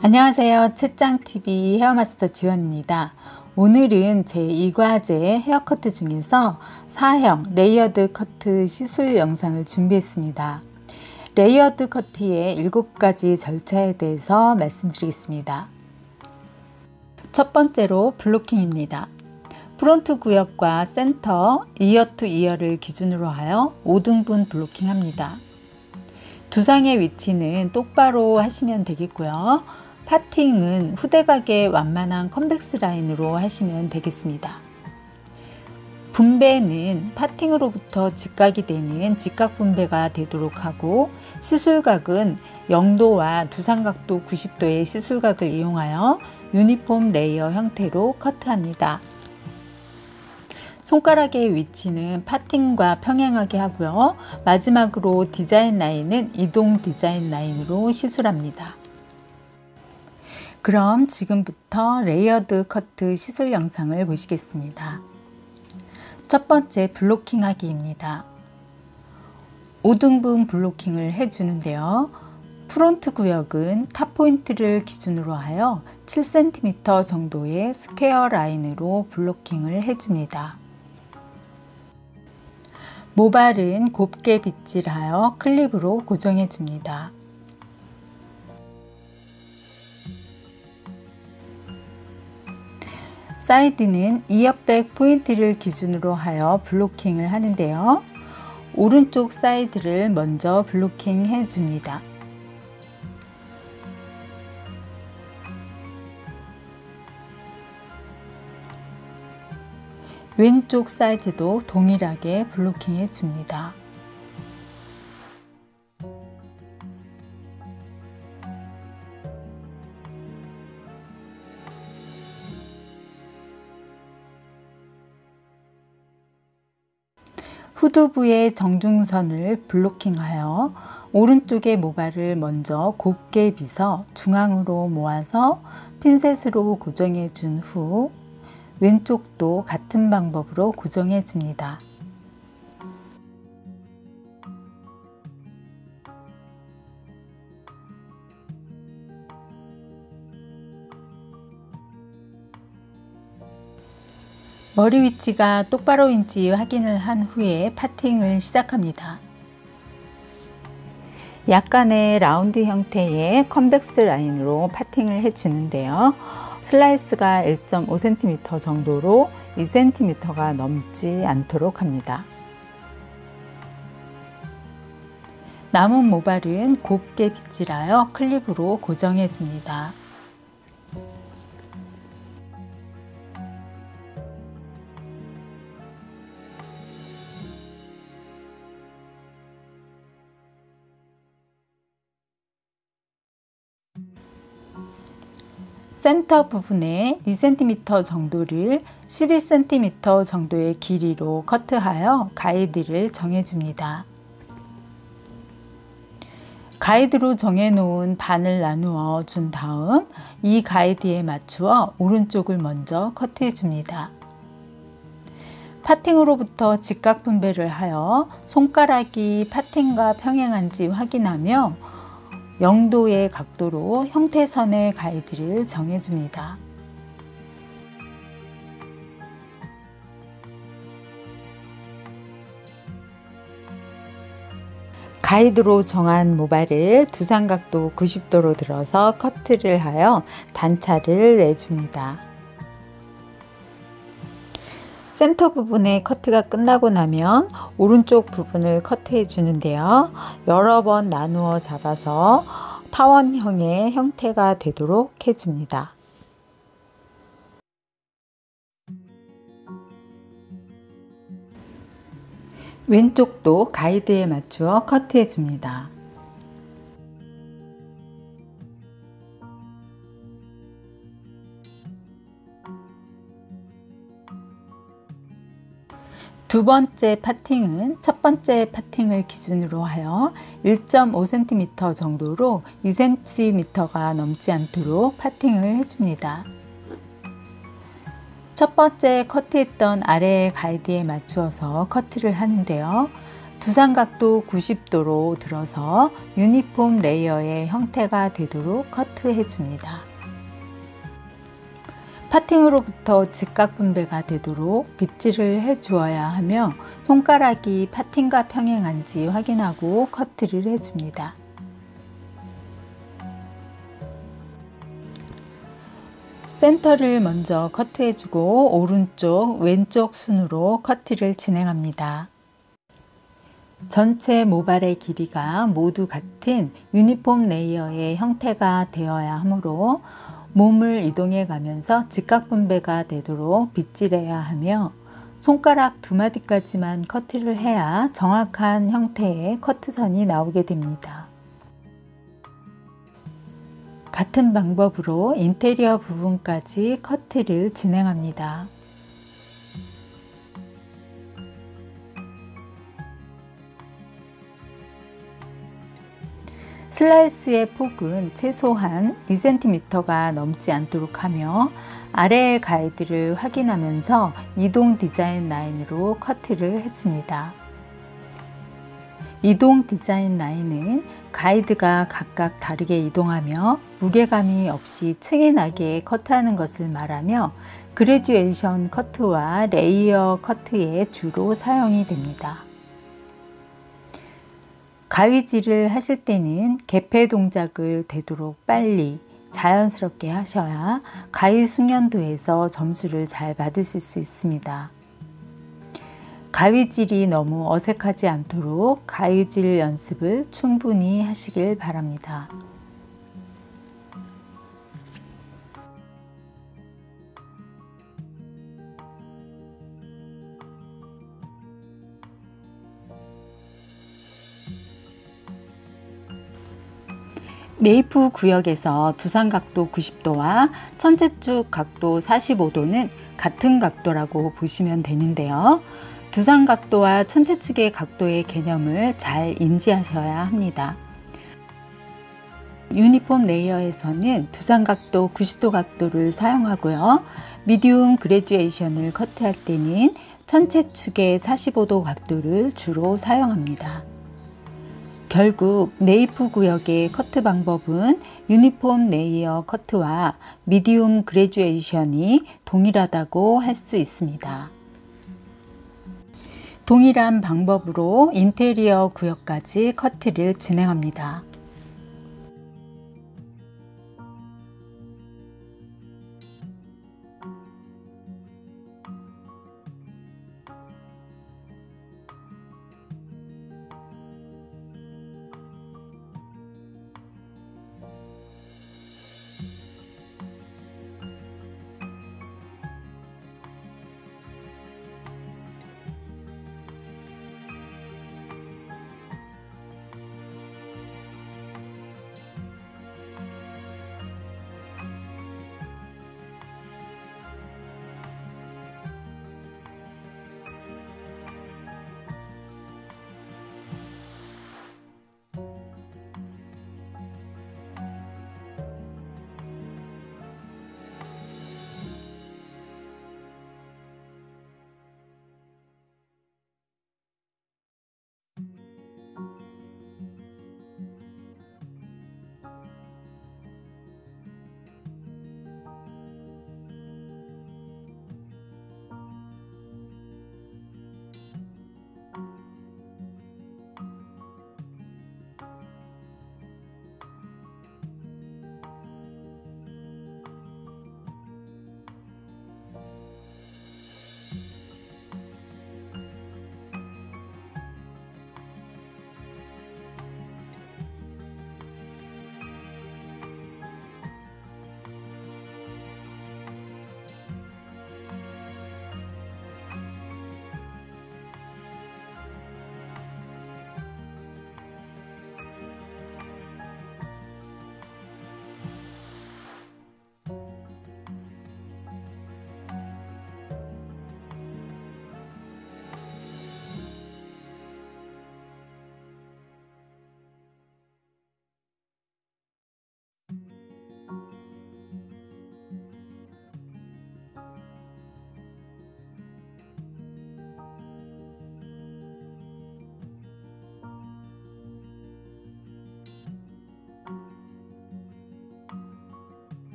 안녕하세요. 채짱TV 헤어마스터 지원입니다. 오늘은 제 2과제 헤어커트 중에서 4형 레이어드 커트 시술 영상을 준비했습니다. 레이어드 커트의 7가지 절차에 대해서 말씀드리겠습니다. 첫 번째로 블로킹입니다. 프론트 구역과 센터, 이어 투 이어를 기준으로 하여 5등분 블로킹합니다. 두상의 위치는 똑바로 하시면 되겠고요. 파팅은 후대각의 완만한 컨벡스 라인으로 하시면 되겠습니다. 분배는 파팅으로부터 직각이 되는 직각 분배가 되도록 하고, 시술각은 0도와 두상각도 90도의 시술각을 이용하여 유니폼 레이어 형태로 커트합니다. 손가락의 위치는 파팅과 평행하게 하고요. 마지막으로 디자인 라인은 이동 디자인 라인으로 시술합니다. 그럼 지금부터 레이어드 커트 시술 영상을 보시겠습니다. 첫 번째 블로킹 하기입니다. 5등분 블로킹을 해주는데요. 프론트 구역은 탑 포인트를 기준으로 하여 7cm 정도의 스퀘어 라인으로 블로킹을 해줍니다. 모발은 곱게 빗질하여 클립으로 고정해 줍니다. 사이드는 이어백 포인트를 기준으로 하여 블로킹을 하는데요. 오른쪽 사이드를 먼저 블로킹 해 줍니다. 왼쪽 사이드도 동일하게 블로킹 해 줍니다. 후두부의 정중선을 블로킹하여 오른쪽의 모발을 먼저 곱게 빗어 중앙으로 모아서 핀셋으로 고정해 준 후 왼쪽도 같은 방법으로 고정해 줍니다. 머리 위치가 똑바로인지 확인을 한 후에 파팅을 시작합니다. 약간의 라운드 형태의 컨벡스 라인으로 파팅을 해주는데요. 슬라이스가 1.5cm 정도로 2cm가 넘지 않도록 합니다. 남은 모발은 곱게 빗질하여 클립으로 고정해 줍니다. 센터 부분에 2cm 정도를 11cm 정도의 길이로 커트하여 가이드를 정해줍니다. 가이드로 정해놓은 반을 나누어 준 다음 이 가이드에 맞추어 오른쪽을 먼저 커트해줍니다. 파팅으로부터 직각 분배를 하여 손가락이 파팅과 평행한지 확인하며 0도의 각도로 형태선의 가이드를 정해줍니다. 가이드로 정한 모발을 두상각도 90도로 들어서 커트를 하여 단차를 내줍니다. 센터 부분의 커트가 끝나고 나면 오른쪽 부분을 커트해 주는데요. 여러 번 나누어 잡아서 타원형의 형태가 되도록 해줍니다. 왼쪽도 가이드에 맞추어 커트해 줍니다. 두 번째 파팅은 첫 번째 파팅을 기준으로 하여 1.5cm 정도로 2cm가 넘지 않도록 파팅을 해줍니다. 첫 번째 커트했던 아래의 가이드에 맞추어서 커트를 하는데요. 두상각도 90도로 들어서 유니폼 레이어의 형태가 되도록 커트해 줍니다. 파팅으로부터 직각 분배가 되도록 빗질을 해 주어야 하며 손가락이 파팅과 평행한지 확인하고 커트를 해 줍니다. 센터를 먼저 커트해 주고 오른쪽, 왼쪽 순으로 커트를 진행합니다. 전체 모발의 길이가 모두 같은 유니폼 레이어의 형태가 되어야 하므로 몸을 이동해 가면서 직각 분배가 되도록 빗질해야 하며 손가락 2마디까지만 커트를 해야 정확한 형태의 커트선이 나오게 됩니다. 같은 방법으로 인테리어 부분까지 커트를 진행합니다. 슬라이스의 폭은 최소한 2cm가 넘지 않도록 하며 아래의 가이드를 확인하면서 이동 디자인 라인으로 커트를 해줍니다. 이동 디자인 라인은 가이드가 각각 다르게 이동하며 무게감이 없이 층이 나게 커트하는 것을 말하며 그래듀에이션 커트와 레이어 커트에 주로 사용이 됩니다. 가위질을 하실 때는 개폐 동작을 되도록 빨리 자연스럽게 하셔야 가위 숙련도에서 점수를 잘 받으실 수 있습니다. 가위질이 너무 어색하지 않도록 가위질 연습을 충분히 하시길 바랍니다. 네이프 구역에서 두상각도 90도와 천체축 각도 45도는 같은 각도라고 보시면 되는데요. 두상각도와 천체축의 각도의 개념을 잘 인지하셔야 합니다. 유니폼 레이어에서는 두상각도 90도 각도를 사용하고요. 미디움 그래듀에이션을 커트할 때는 천체축의 45도 각도를 주로 사용합니다. 결국 네이프 구역의 커트 방법은 유니폼 레이어 커트와 미디움 그래듀에이션이 동일하다고 할 수 있습니다. 동일한 방법으로 인테리어 구역까지 커트를 진행합니다.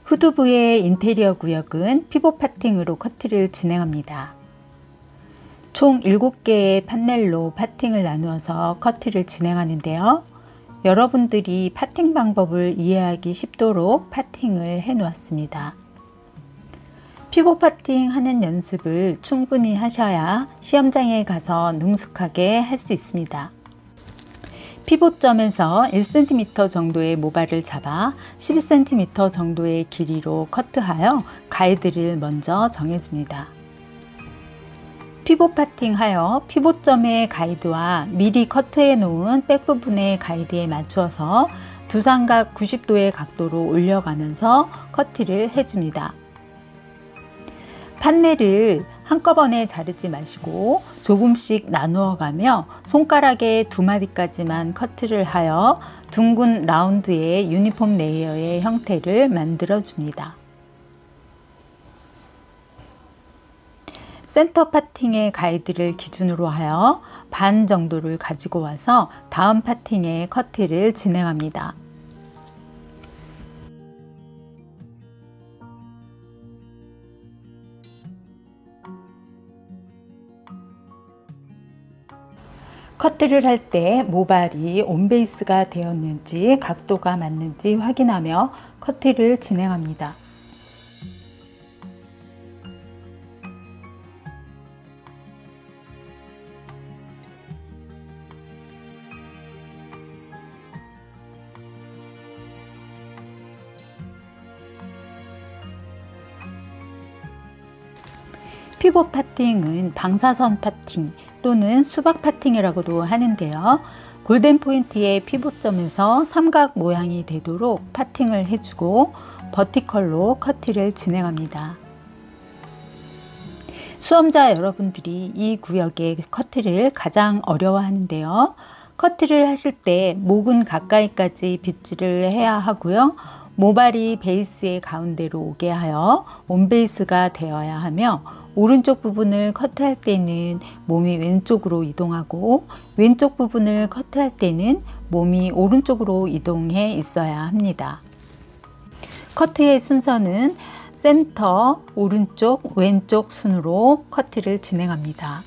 후두부의 인테리어 구역은 피봇 파팅으로 커트를 진행합니다. 총 7개의 판넬로 파팅을 나누어서 커트를 진행하는데요. 여러분들이 파팅 방법을 이해하기 쉽도록 파팅을 해 놓았습니다. 피봇 파팅 하는 연습을 충분히 하셔야 시험장에 가서 능숙하게 할 수 있습니다. 피봇점에서 1cm 정도의 모발을 잡아 12cm 정도의 길이로 커트하여 가이드를 먼저 정해줍니다. 피봇 파팅하여 피봇점의 가이드와 미리 커트해 놓은 백 부분의 가이드에 맞추어서 두상각 90도의 각도로 올려가면서 커트를 해줍니다. 판넬을 한꺼번에 자르지 마시고 조금씩 나누어 가며 손가락의 2마디까지만 커트를 하여 둥근 라운드의 유니폼 레이어의 형태를 만들어 줍니다. 센터 파팅의 가이드를 기준으로 하여 반 정도를 가지고 와서 다음 파팅의 커트를 진행합니다. 커트를 할 때 모발이 온베이스가 되었는지 각도가 맞는지 확인하며 커트를 진행합니다. 피봇 파팅은 방사선 파팅 또는 수박 파팅이라고도 하는데요. 골든 포인트의 피봇점에서 삼각 모양이 되도록 파팅을 해주고 버티컬로 커트를 진행합니다. 수험자 여러분들이 이 구역의 커트를 가장 어려워하는데요. 커트를 하실 때 목은 가까이까지 빗질을 해야 하고요. 모발이 베이스의 가운데로 오게 하여 온베이스가 되어야 하며 오른쪽 부분을 커트할 때는 몸이 왼쪽으로 이동하고 왼쪽 부분을 커트할 때는 몸이 오른쪽으로 이동해 있어야 합니다. 커트의 순서는 센터, 오른쪽, 왼쪽 순으로 커트를 진행합니다.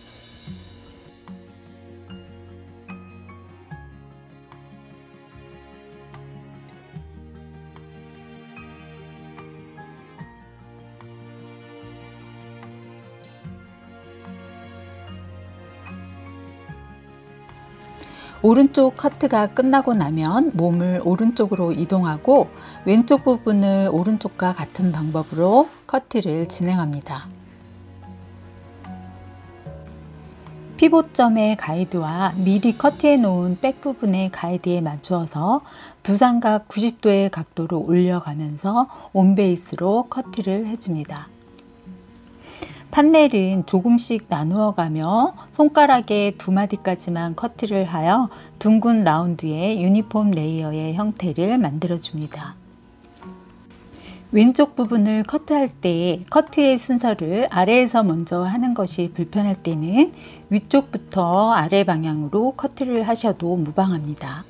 오른쪽 커트가 끝나고 나면 몸을 오른쪽으로 이동하고 왼쪽 부분을 오른쪽과 같은 방법으로 커트를 진행합니다. 피봇점의 가이드와 미리 커트해 놓은 백 부분의 가이드에 맞추어서 두상각 90도의 각도로 올려가면서 온베이스로 커트를 해줍니다. 판넬은 조금씩 나누어 가며 손가락의 2마디까지만 커트를 하여 둥근 라운드의 유니폼 레이어의 형태를 만들어 줍니다. 왼쪽 부분을 커트할 때 커트의 순서를 아래에서 먼저 하는 것이 불편할 때는 위쪽부터 아래 방향으로 커트를 하셔도 무방합니다.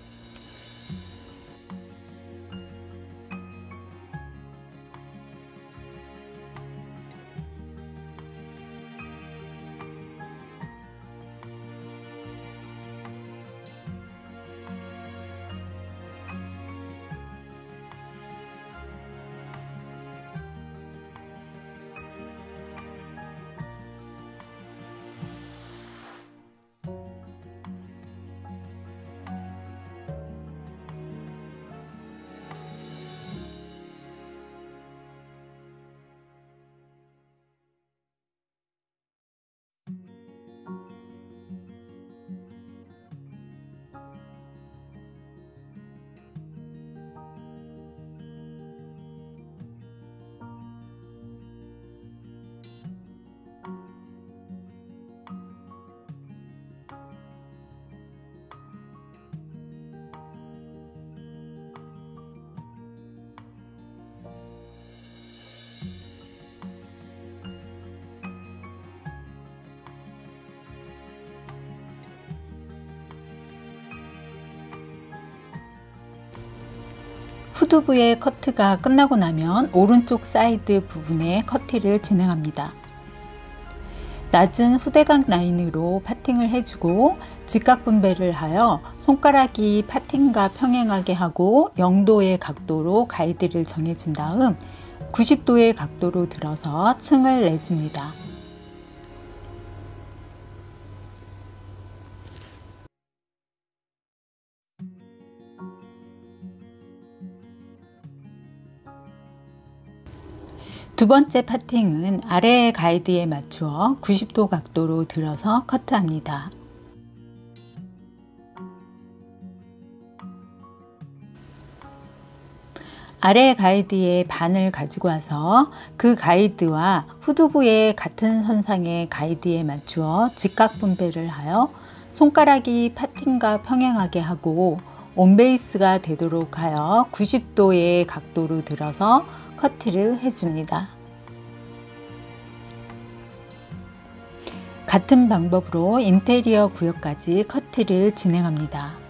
후두부의 커트가 끝나고 나면 오른쪽 사이드 부분에 커트를 진행합니다. 낮은 후대각 라인으로 파팅을 해주고 직각 분배를 하여 손가락이 파팅과 평행하게 하고 0도의 각도로 가이드를 정해준 다음 90도의 각도로 들어서 층을 내줍니다. 두 번째 파팅은 아래의 가이드에 맞추어 90도 각도로 들어서 커트합니다. 아래 가이드의 반을 가지고 와서 그 가이드와 후두부의 같은 선상의 가이드에 맞추어 직각 분배를 하여 손가락이 파팅과 평행하게 하고 온베이스가 되도록 하여 90도의 각도로 들어서 커트를 해줍니다. 같은 방법으로 인테리어 구역까지 커트를 진행합니다.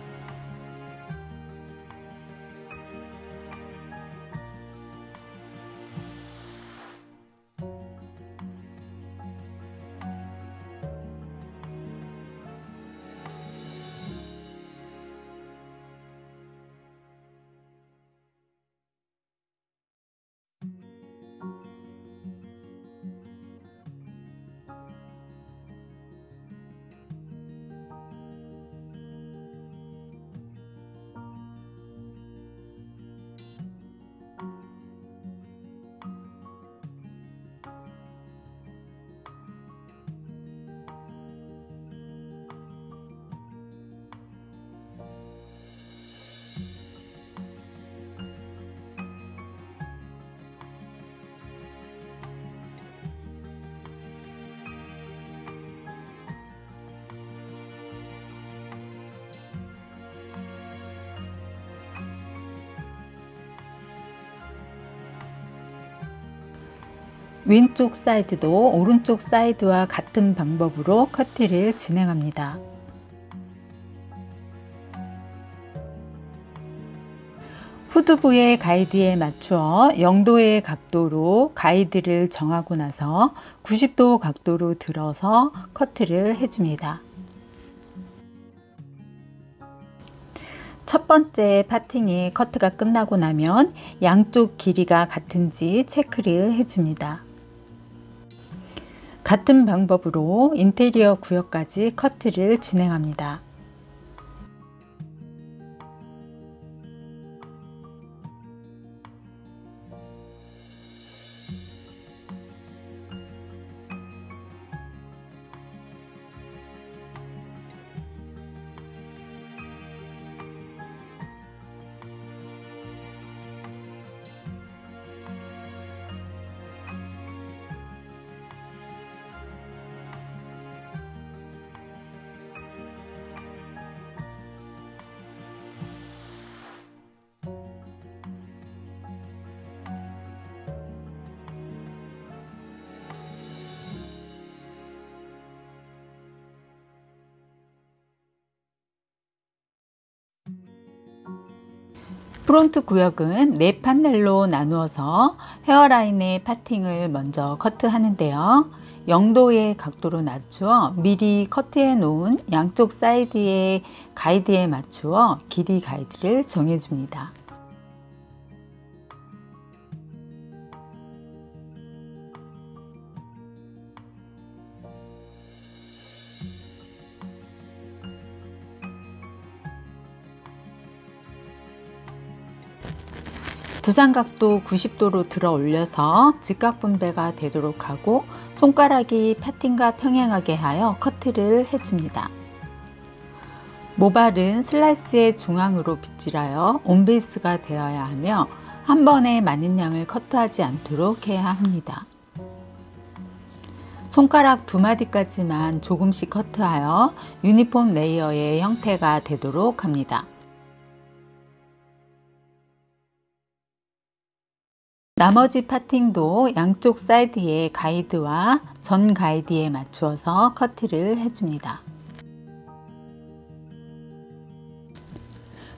왼쪽 사이드도 오른쪽 사이드와 같은 방법으로 커트를 진행합니다. 후두부의 가이드에 맞추어 0도의 각도로 가이드를 정하고 나서 90도 각도로 들어서 커트를 해줍니다. 첫 번째 파팅의 커트가 끝나고 나면 양쪽 길이가 같은지 체크를 해줍니다. 같은 방법으로 인테리어 구역까지 커트를 진행합니다. 프론트 구역은 4판넬로 나누어서 헤어라인의 파팅을 먼저 커트하는데요. 0도의 각도로 낮추어 미리 커트해 놓은 양쪽 사이드의 가이드에 맞추어 길이 가이드를 정해줍니다. 두상각도 90도로 들어 올려서 직각 분배가 되도록 하고 손가락이 파팅과 평행하게 하여 커트를 해줍니다. 모발은 슬라이스의 중앙으로 빗질하여 온베이스가 되어야 하며 한 번에 많은 양을 커트하지 않도록 해야 합니다. 손가락 2마디까지만 조금씩 커트하여 유니폼 레이어의 형태가 되도록 합니다. 나머지 파팅도 양쪽 사이드의 가이드와 전 가이드에 맞추어서 커트를 해줍니다.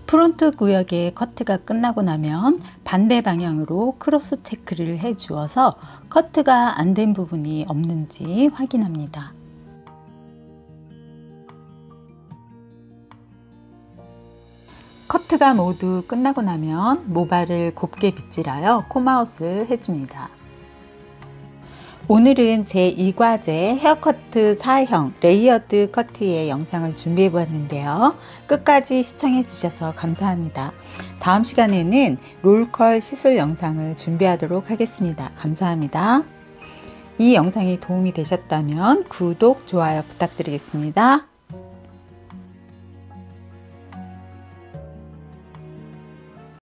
프론트 구역의 커트가 끝나고 나면 반대 방향으로 크로스 체크를 해 주어서 커트가 안 된 부분이 없는지 확인합니다. 커트가 모두 끝나고 나면 모발을 곱게 빗질하여 콤아웃을 해줍니다. 오늘은 제2과제 헤어커트 4형 레이어드 커트의 영상을 준비해 보았는데요. 끝까지 시청해 주셔서 감사합니다. 다음 시간에는 롤컬 시술 영상을 준비하도록 하겠습니다. 감사합니다. 이 영상이 도움이 되셨다면 구독, 좋아요 부탁드리겠습니다.